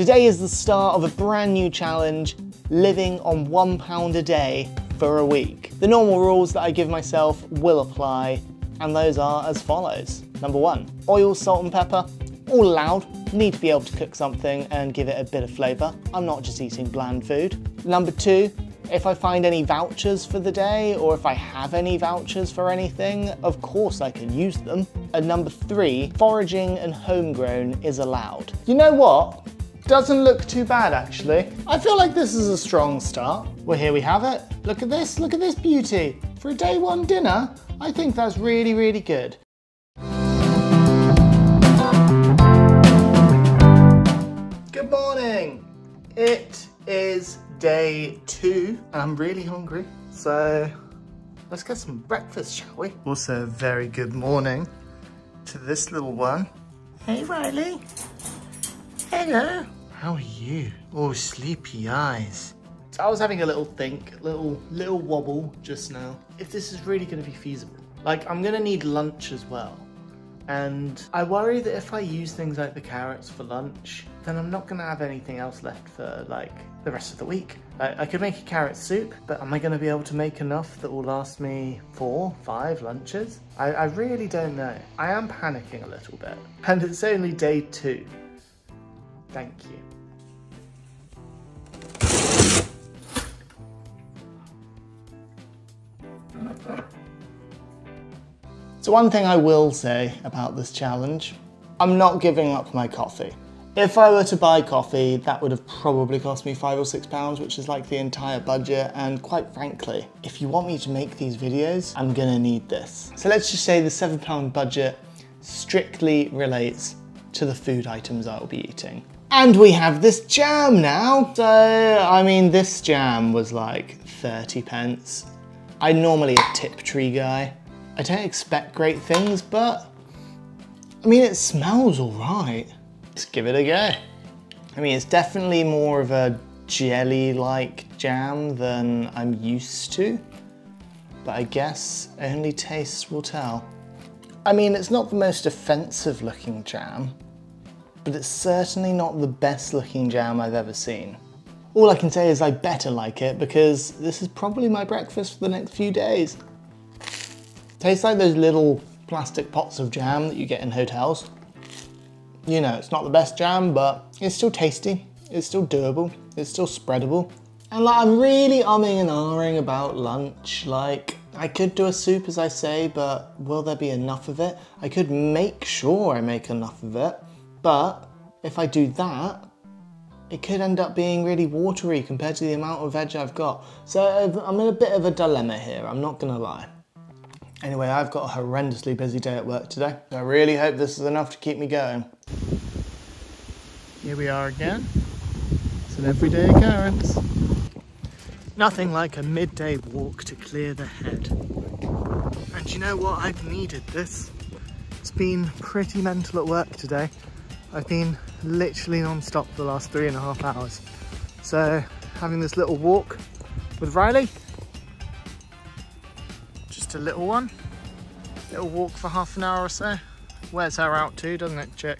Today is the start of a brand new challenge, living on £1 a day for a week. The normal rules that I give myself will apply, and those are as follows. Number 1, oil, salt and pepper, all allowed. Need to be able to cook something and give it a bit of flavour. I'm not just eating bland food. Number 2, if I find any vouchers for the day, or if I have any vouchers for anything, of course I can use them. And number 3, foraging and homegrown is allowed. You know what? Doesn't look too bad actually. I feel like this is a strong start. Well, here we have it. Look at this beauty. For a day 1 dinner, I think that's really, really good. Good morning. It is day 2 and I'm really hungry. So let's get some breakfast, shall we? Also, very good morning to this little one. Hey, Riley. Hello. How are you? Oh, sleepy eyes. So I was having a little think, little wobble just now. If this is really going to be feasible. Like, I'm going to need lunch as well. And I worry that if I use things like the carrots for lunch, then I'm not going to have anything else left for like the rest of the week. I could make a carrot soup, but am I going to be able to make enough that will last me 4, 5 lunches? I really don't know. I am panicking a little bit. And it's only day 2. Thank you. So one thing I will say about this challenge, I'm not giving up my coffee. If I were to buy coffee, that would have probably cost me £5 or £6, which is like the entire budget. And quite frankly, if you want me to make these videos, I'm gonna need this. So let's just say the £7 budget strictly relates to the food items I'll be eating. And we have this jam now. So, I mean, this jam was like 30p. I'm normally a Tiptree guy. I don't expect great things, but I mean, it smells all right. Let's give it a go. I mean, it's definitely more of a jelly-like jam than I'm used to, but I guess only taste will tell. I mean, it's not the most offensive looking jam, but it's certainly not the best looking jam I've ever seen. All I can say is I better like it because this is probably my breakfast for the next few days. Tastes like those little plastic pots of jam that you get in hotels. You know, it's not the best jam, but it's still tasty, it's still doable, it's still spreadable. And like, I'm really umming and ahhing about lunch. Like, I could do a soup as I say, but will there be enough of it? I could make sure I make enough of it, but if I do that, it could end up being really watery compared to the amount of veg I've got. So I'm in a bit of a dilemma here, I'm not gonna lie. Anyway, I've got a horrendously busy day at work today. I really hope this is enough to keep me going. Here we are again. It's an everyday occurrence. Nothing like a midday walk to clear the head. And you know what? I've needed this. It's been pretty mental at work today. I've been literally non-stop for the last 3.5 hours. So having this little walk with Riley, just a little one, little walk for half an hour or so. Wears her out too, doesn't it, chick?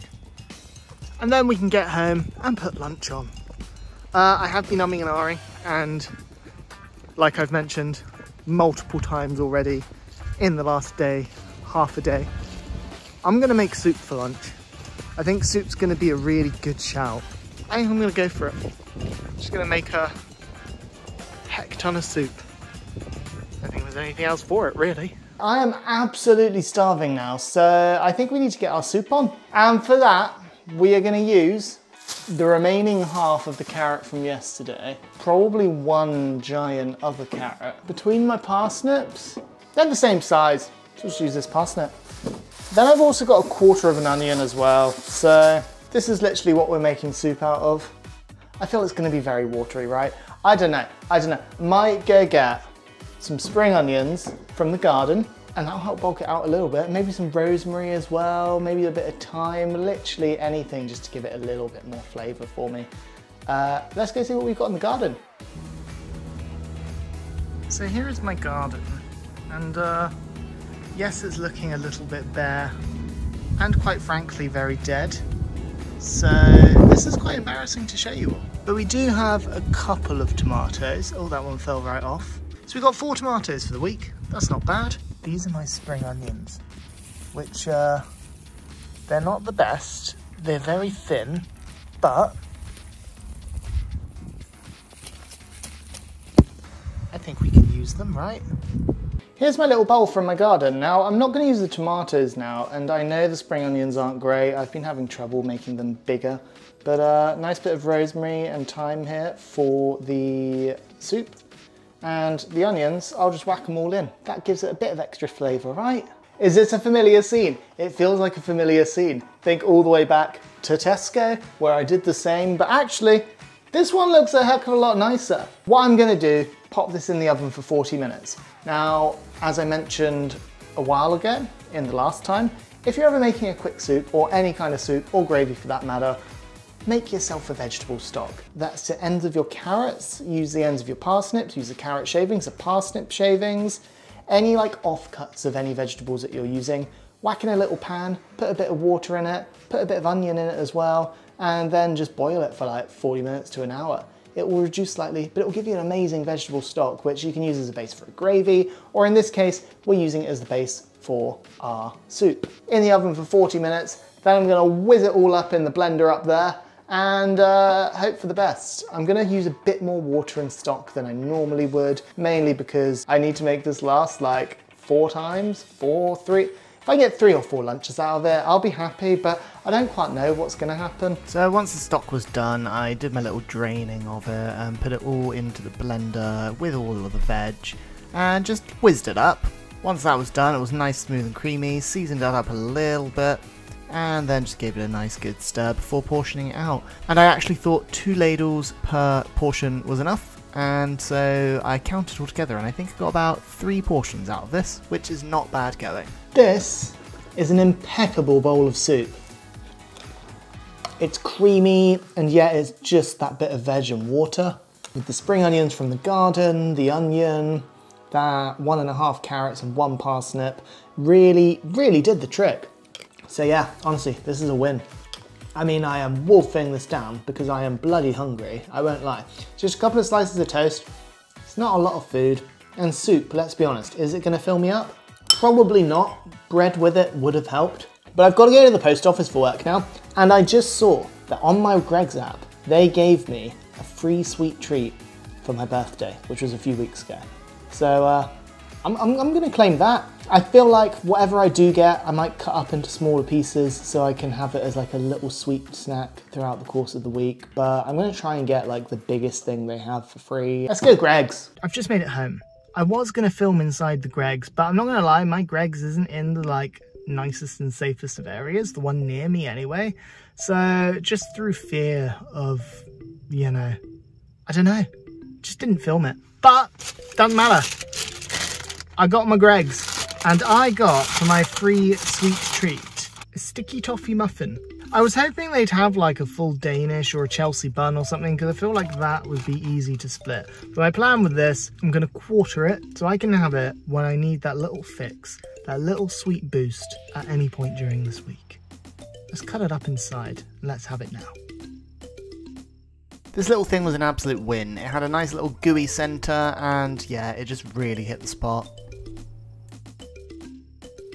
And then we can get home and put lunch on. I have been umming and ahhing, and like I've mentioned multiple times already in the last day, half a day, I'm gonna make soup for lunch. I think soup's gonna be a really good shout. I think I'm gonna go for it. I'm just gonna make a heck ton of soup. I don't think there's anything else for it, really. I am absolutely starving now, so I think we need to get our soup on. And for that, we are gonna use the remaining half of the carrot from yesterday, probably 1 giant other carrot. Between my parsnips, they're the same size, so let's use this parsnip. Then I've also got 1/4 of an onion as well, so this is literally what we're making soup out of. I feel it's gonna be very watery, right? I don't know. Might go get some spring onions from the garden, and that'll help bulk it out a little bit. Maybe some rosemary as well, maybe a bit of thyme, literally anything just to give it a little bit more flavour for me. Let's go see what we've got in the garden. So here is my garden, and yes, it's looking a little bit bare, and quite frankly very dead. So This is quite embarrassing to show you all. But we do have a couple of tomatoes. Oh, that one fell right off. So we've got 4 tomatoes for the week. That's not bad. These are my spring onions, which they're not the best. They're very thin, but I think we can use them, right? Here's my little bowl from my garden. Now, I'm not going to use the tomatoes now, and I know the spring onions aren't great. I've been having trouble making them bigger, but a nice bit of rosemary and thyme here for the soup. And the onions, I'll just whack them all in. That gives it a bit of extra flavour, right? Is this a familiar scene? It feels like a familiar scene. Think all the way back to Tesco, where I did the same, but actually, this one looks a heck of a lot nicer. What I'm gonna do, pop this in the oven for 40 minutes. Now, as I mentioned a while ago, in the last time, if you're ever making a quick soup, or any kind of soup, or gravy for that matter, make yourself a vegetable stock. That's the ends of your carrots, use the ends of your parsnips, use the carrot shavings, the parsnip shavings, any like offcuts of any vegetables that you're using. Whack in a little pan, put a bit of water in it, put a bit of onion in it as well, and then just boil it for like 40 minutes to an hour. It will reduce slightly, but it will give you an amazing vegetable stock, which you can use as a base for a gravy, or in this case, we're using it as the base for our soup. In the oven for 40 minutes, then I'm gonna whiz it all up in the blender up there, and hope for the best. I'm gonna use a bit more water and stock than I normally would, mainly because I need to make this last like 4 times, 3. If I get 3 or 4 lunches out of it, I'll be happy, but I don't quite know what's gonna happen. So once the stock was done, I did my little draining of it and put it all into the blender with all of the veg and just whizzed it up. Once that was done, it was nice, smooth and creamy, seasoned it up a little bit, and then just gave it a nice good stir before portioning it out. And I actually thought 2 ladles per portion was enough, and so I counted all together, and I think I got about 3 portions out of this, which is not bad going. This is an impeccable bowl of soup. It's creamy, and yet it's just that bit of veg and water. With the spring onions from the garden, the onion, that 1.5 carrots and 1 parsnip, really did the trick. So yeah, honestly, this is a win. I mean, I am wolfing this down because I am bloody hungry, I won't lie. Just a couple of slices of toast, it's not a lot of food, and soup, let's be honest, is it gonna fill me up? Probably not. Bread with it would have helped. But I've got to go to the post office for work now, and I just saw that on my Greggs app, they gave me a free sweet treat for my birthday, which was a few weeks ago. So I'm gonna claim that. I feel like whatever I do get, I might cut up into smaller pieces so I can have it as like a little sweet snack throughout the course of the week. But I'm gonna try and get like the biggest thing they have for free. Let's go Greggs. I've just made it home. I was gonna film inside the Greggs, but I'm not gonna lie, my Greggs isn't in the like nicest and safest of areas, the one near me anyway. So just through fear of, you know, I don't know, just didn't film it. But doesn't matter. I got my Greggs, and I got for my free sweet treat a sticky toffee muffin. I was hoping they'd have like a full Danish or a Chelsea bun or something, because I feel like that would be easy to split. But my plan with this, I'm gonna quarter it so I can have it when I need that little fix, that little sweet boost at any point during this week. Let's cut it up inside and let's have it now. This little thing was an absolute win. It had a nice little gooey centre, and yeah, it just really hit the spot.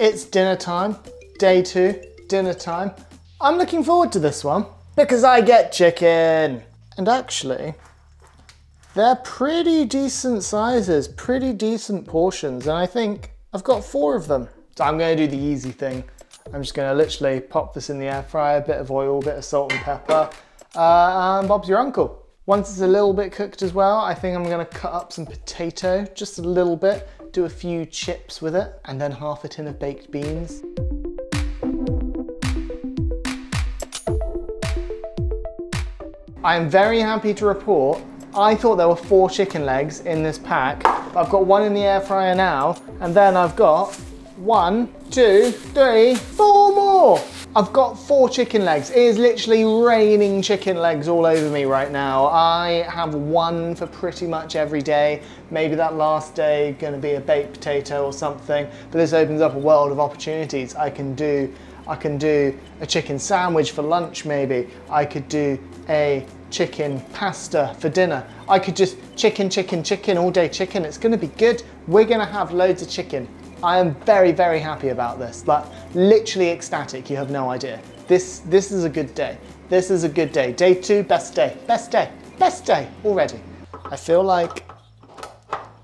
It's dinner time, day 2, dinner time. I'm looking forward to this one because I get chicken. And actually, they're pretty decent sizes, pretty decent portions, and I think I've got 4 of them. So I'm gonna do the easy thing. I'm just gonna literally pop this in the air fryer, a bit of oil, a bit of salt and pepper, and Bob's your uncle. Once it's a little bit cooked as well, I think I'm gonna cut up some potato, just a little bit, do a few chips with it, and then half a tin of baked beans. I am very happy to report, I thought there were 4 chicken legs in this pack, but I've got 1 in the air fryer now, and then I've got 1, 2, 3, 4 more. I've got 4 chicken legs. It is literally raining chicken legs all over me right now. I have 1 for pretty much every day. Maybe that last day gonna be a baked potato or something, but this opens up a world of opportunities. I can do a chicken sandwich for lunch maybe. I could do a chicken pasta for dinner. I could just chicken all day chicken. It's gonna be good. We're gonna have loads of chicken. I am very, very happy about this. Like, literally ecstatic, you have no idea. This is a good day. This is a good day. Day 2, best day, best day, best day already. I feel like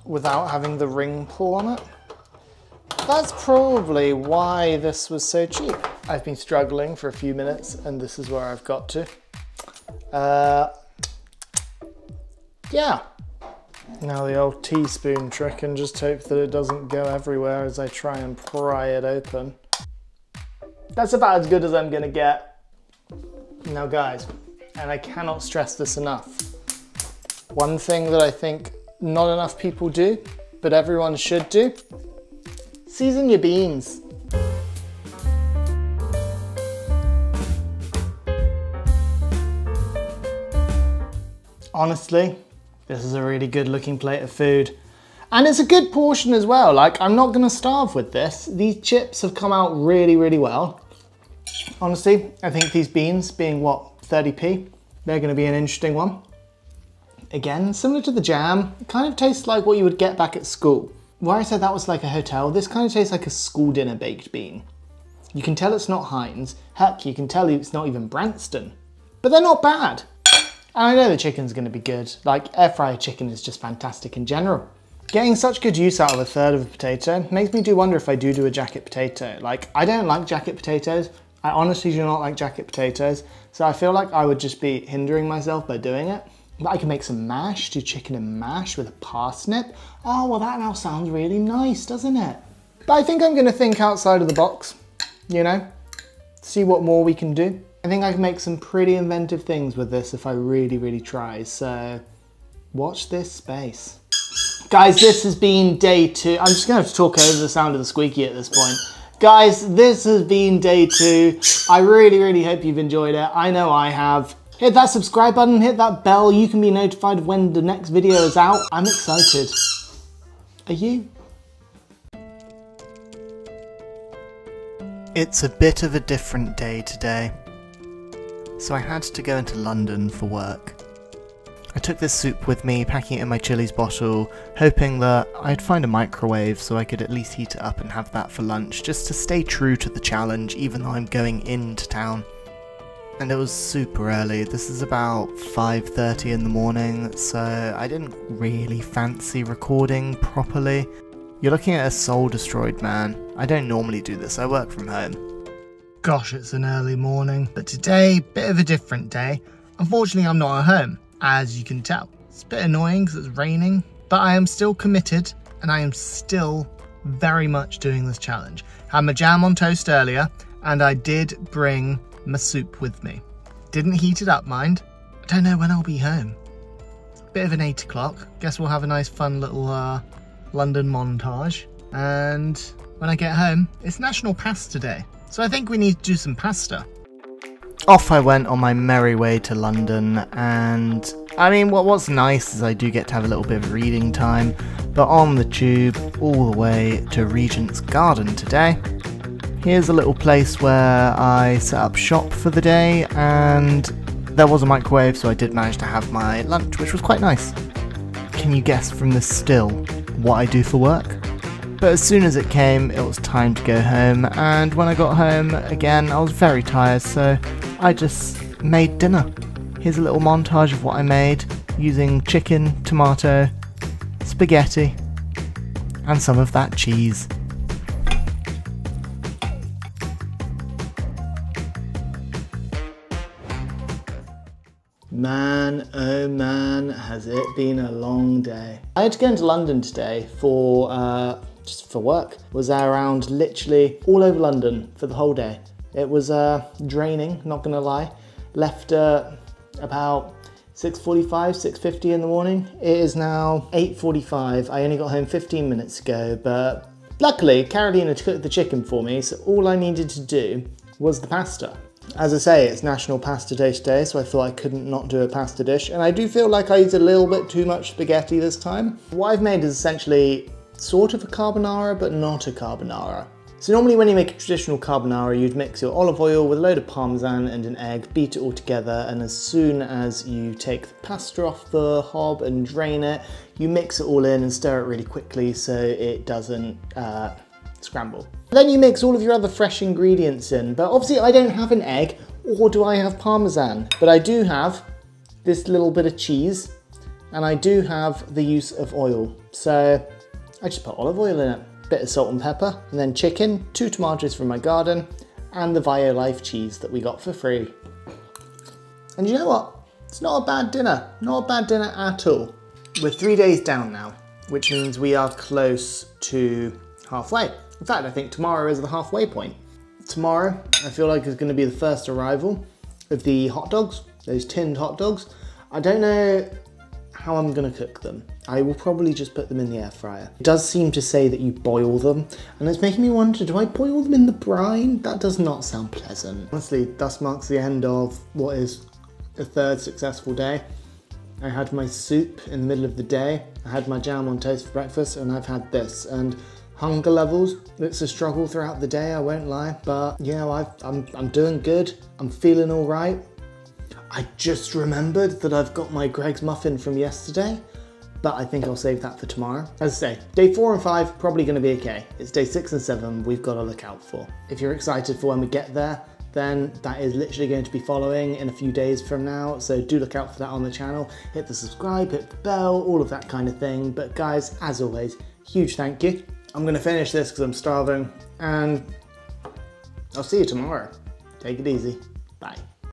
without having the ring pull on it, that's probably why this was so cheap. I've been struggling for a few minutes and this is where I've got to. Yeah. Now the old teaspoon trick, and just hope that it doesn't go everywhere as I try and pry it open. That's about as good as I'm gonna get. Now guys, and I cannot stress this enough, one thing that I think not enough people do, but everyone should do, season your beans. Honestly, this is a really good looking plate of food. And it's a good portion as well. Like, I'm not gonna starve with this. These chips have come out really, really well. Honestly, I think these beans being what, 30p, they're gonna be an interesting one. Again, similar to the jam, it kind of tastes like what you would get back at school. Where I said that was like a hotel, this kind of tastes like a school dinner baked bean. You can tell it's not Heinz. Heck, you can tell it's not even Branston. But they're not bad. And I know the chicken's gonna be good. Like, air fryer chicken is just fantastic in general. Getting such good use out of a third of a potato makes me do wonder if I do a jacket potato. Like, I don't like jacket potatoes. I honestly do not like jacket potatoes. So I feel like I would just be hindering myself by doing it. But I can make some mash, do chicken and mash with a parsnip. Oh, well that now sounds really nice, doesn't it? But I think I'm gonna think outside of the box, you know? See what more we can do. I think I can make some pretty inventive things with this if I really, really try. So watch this space. Guys, this has been day 2. I'm just gonna have to talk over the sound of the squeaky at this point. Guys, this has been day 2. I really, really hope you've enjoyed it. I know I have. Hit that subscribe button, hit that bell. You can be notified of when the next video is out. I'm excited. Are you? It's a bit of a different day today. So I had to go into London for work. I took this soup with me, packing it in my Chillies bottle, hoping that I'd find a microwave so I could at least heat it up and have that for lunch, just to stay true to the challenge even though I'm going into town. And it was super early. This is about 5:30 in the morning, so I didn't really fancy recording properly. You're looking at a soul-destroyed man. I don't normally do this, I work from home. Gosh, it's an early morning, but today, bit of a different day. Unfortunately, I'm not at home, as you can tell. It's a bit annoying because it's raining, but I am still committed and I am still very much doing this challenge. I had my jam on toast earlier and I did bring my soup with me. Didn't heat it up, mind. I don't know when I'll be home. Bit of an 8 o'clock. Guess we'll have a nice fun little London montage. And when I get home, it's National Pasta Day. So I think we need to do some pasta. Off I went on my merry way to London, and I mean, what's nice is I do get to have a little bit of reading time, but on the tube all the way to Regent's Garden today. Here's a little place where I set up shop for the day, and there was a microwave, so I did manage to have my lunch, which was quite nice. Can you guess from the still what I do for work? But as soon as it came, it was time to go home, and when I got home, again, I was very tired, so I just made dinner. Here's a little montage of what I made, using chicken, tomato, spaghetti, and some of that cheese. Man, oh man, has it been a long day. I had to go into London today for, just for work. Was there around literally all over London for the whole day. It was draining, not gonna lie. Left about 6:45, 6:50 in the morning. It is now 8:45. I only got home 15 minutes ago, but luckily Carolina cooked the chicken for me, so all I needed to do was the pasta. As I say, it's National Pasta Day today, so I thought I couldn't not do a pasta dish, and I do feel like I used a little bit too much spaghetti this time. What I've made is essentially sort of a carbonara, but not a carbonara. So normally when you make a traditional carbonara, you'd mix your olive oil with a load of parmesan and an egg, beat it all together, and as soon as you take the pasta off the hob and drain it, you mix it all in and stir it really quickly so it doesn't scramble. Then you mix all of your other fresh ingredients in, but obviously I don't have an egg, or do I have parmesan? But I do have this little bit of cheese, and I do have the use of oil. So I just put olive oil in it. Bit of salt and pepper, and then chicken, 2 tomatoes from my garden, and the Violife cheese that we got for free. And you know what? It's not a bad dinner. Not a bad dinner at all. We're 3 days down now, which means we are close to halfway. In fact, I think tomorrow is the halfway point. Tomorrow, I feel like is going to be the first arrival of the hot dogs, those tinned hot dogs. I don't know how I'm gonna cook them. I will probably just put them in the air fryer. It does seem to say that you boil them, and it's making me wonder, do I boil them in the brine? That does not sound pleasant. Honestly, thus marks the end of what is the 3rd successful day. I had my soup in the middle of the day, I had my jam on toast for breakfast, and I've had this. And hunger levels, it's a struggle throughout the day, I won't lie, but you know, I'm doing good. I'm feeling all right. I just remembered that I've got my Greg's muffin from yesterday, but I think I'll save that for tomorrow. As I say, day 4 and 5, probably gonna be okay. It's day 6 and 7 we've got to look out for. If you're excited for when we get there, then that is literally going to be following in a few days from now. So do look out for that on the channel. Hit the subscribe, hit the bell, all of that kind of thing. But guys, as always, huge thank you. I'm gonna finish this because I'm starving, and I'll see you tomorrow. Take it easy. Bye.